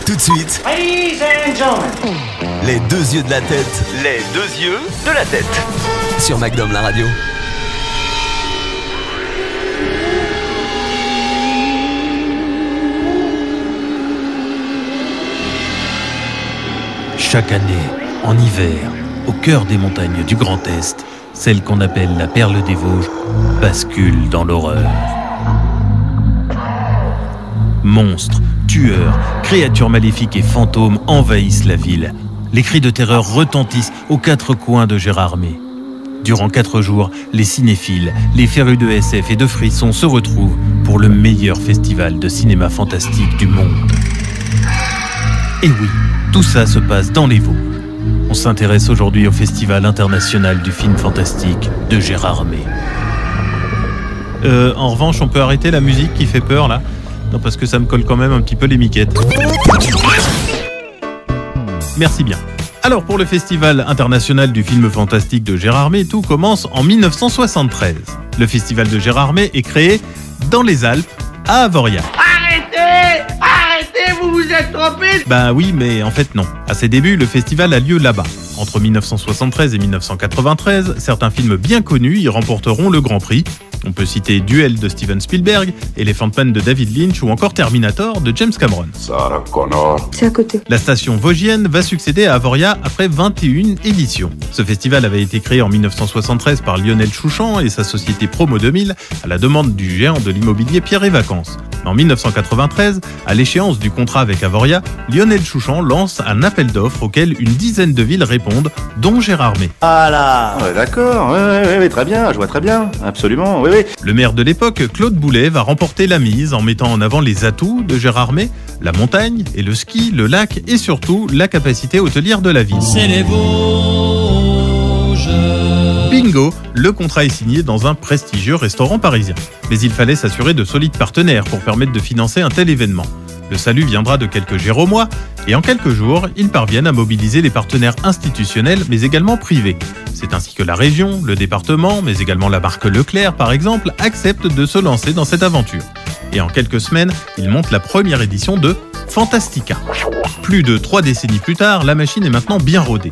Tout de suite, Ladies and gentlemen, les deux yeux de la tête. Les deux yeux de la tête. Sur Magnum la radio. Chaque année, en hiver, au cœur des montagnes du Grand Est, celle qu'on appelle la perle des Vosges bascule dans l'horreur. Monstres, tueurs, créatures maléfiques et fantômes envahissent la ville. Les cris de terreur retentissent aux quatre coins de Gérardmer. Durant 4 jours, les cinéphiles, les férus de SF et de frissons se retrouvent pour le meilleur festival de cinéma fantastique du monde. Et oui, tout ça se passe dans les Vosges. On s'intéresse aujourd'hui au Festival international du film fantastique de Gérardmer. En revanche, on peut arrêter la musique qui fait peur là ? Non, parce que ça me colle quand même un petit peu les miquettes. Merci bien. Alors pour le Festival international du film fantastique de Gérardmer, tout commence en 1973. Le Festival de Gérardmer est créé dans les Alpes, à Avoria. Arrêtez, vous vous êtes trompé. Bah oui, mais en fait non. À ses débuts, le festival a lieu là-bas. Entre 1973 et 1993, certains films bien connus y remporteront le Grand Prix. On peut citer Duel de Steven Spielberg, Elephant Man de David Lynch ou encore Terminator de James Cameron. Sarah Connor. C'est à côté. La station vosgienne va succéder à Avoria après 21 éditions. Ce festival avait été créé en 1973 par Lionel Chouchan et sa société Promo 2000 à la demande du géant de l'immobilier Pierre et Vacances. En 1993, à l'échéance du contrat avec Avoria, Lionel Chouchan lance un appel d'offres auquel une dizaine de villes répondent, dont Gérardmer. Voilà. Ouais, d'accord, ouais, très bien, je vois très bien, absolument, oui. Le maire de l'époque, Claude Boulet, va remporter la mise en mettant en avant les atouts de Gérardmer, la montagne et le ski, le lac et surtout la capacité hôtelière de la ville. C'est les Vosges. Bingo, le contrat est signé dans un prestigieux restaurant parisien. Mais il fallait s'assurer de solides partenaires pour permettre de financer un tel événement. Le salut viendra de quelques Géromois, et en quelques jours, ils parviennent à mobiliser les partenaires institutionnels, mais également privés. C'est ainsi que la région, le département, mais également la marque Leclerc, par exemple, acceptent de se lancer dans cette aventure. Et en quelques semaines, ils montent la première édition de Fantastica. Plus de 3 décennies plus tard, la machine est maintenant bien rodée.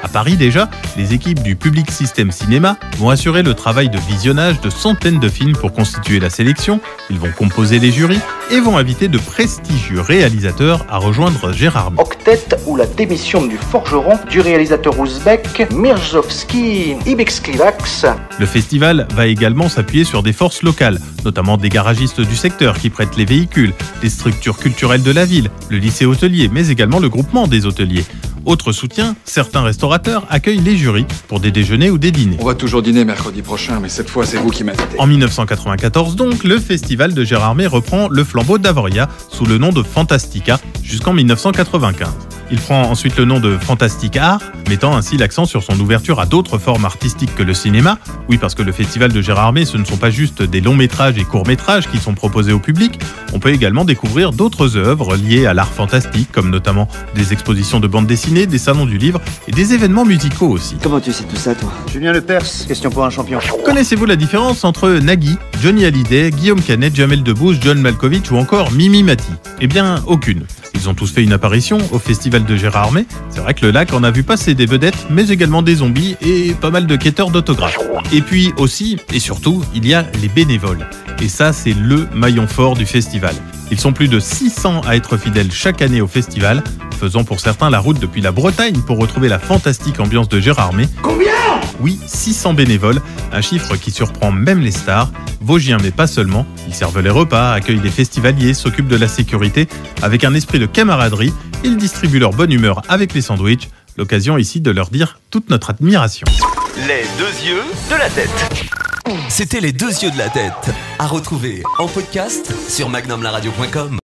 À Paris déjà, les équipes du Public System Cinéma vont assurer le travail de visionnage de centaines de films pour constituer la sélection, ils vont composer les jurys et vont inviter de prestigieux réalisateurs à rejoindre Gérardmer. Octet ou la démission du forgeron du réalisateur ouzbek Mirzovski Ibexklivax. Le festival va également s'appuyer sur des forces locales, notamment des garagistes du secteur qui prêtent les véhicules, des structures culturelles de la ville, le lycée hôtelier, mais également le groupement des hôteliers. Autre soutien, certains restaurateurs accueillent les jurys pour des déjeuners ou des dîners. On va toujours dîner mercredi prochain, mais cette fois, c'est vous qui m'invitez. En 1994 donc, le festival de Gérardmer reprend le flambeau d'Avoria sous le nom de Fantastica jusqu'en 1995. Il prend ensuite le nom de Fantastic Art, mettant ainsi l'accent sur son ouverture à d'autres formes artistiques que le cinéma. Oui, parce que le festival de Gérardmer, ce ne sont pas juste des longs métrages et courts métrages qui sont proposés au public. On peut également découvrir d'autres œuvres liées à l'art fantastique, comme notamment des expositions de bande dessinée, des salons du livre et des événements musicaux aussi. Comment tu sais tout ça, toi? Julien Lepers, question pour un champion. Connaissez-vous la différence entre Nagui, Johnny Hallyday, Guillaume Canet, Jamel Debbouze, John Malkovich ou encore Mimi Mati? Eh bien, aucune. Ils ont tous fait une apparition au festival de Gérardmer. C'est vrai que le lac en a vu passer des vedettes, mais également des zombies et pas mal de quêteurs d'autographes. Et puis aussi, et surtout, il y a les bénévoles. Et ça, c'est le maillon fort du festival. Ils sont plus de 600 à être fidèles chaque année au festival, faisant pour certains la route depuis la Bretagne pour retrouver la fantastique ambiance de Gérardmer. Combien? Oui, 600 bénévoles, un chiffre qui surprend même les stars. Vosgiens, mais pas seulement. Ils servent les repas, accueillent les festivaliers, s'occupent de la sécurité. Avec un esprit de camaraderie, ils distribuent leur bonne humeur avec les sandwichs. L'occasion ici de leur dire toute notre admiration. Les deux yeux de la tête. C'était les deux yeux de la tête. À retrouver en podcast sur magnumlaradio.com.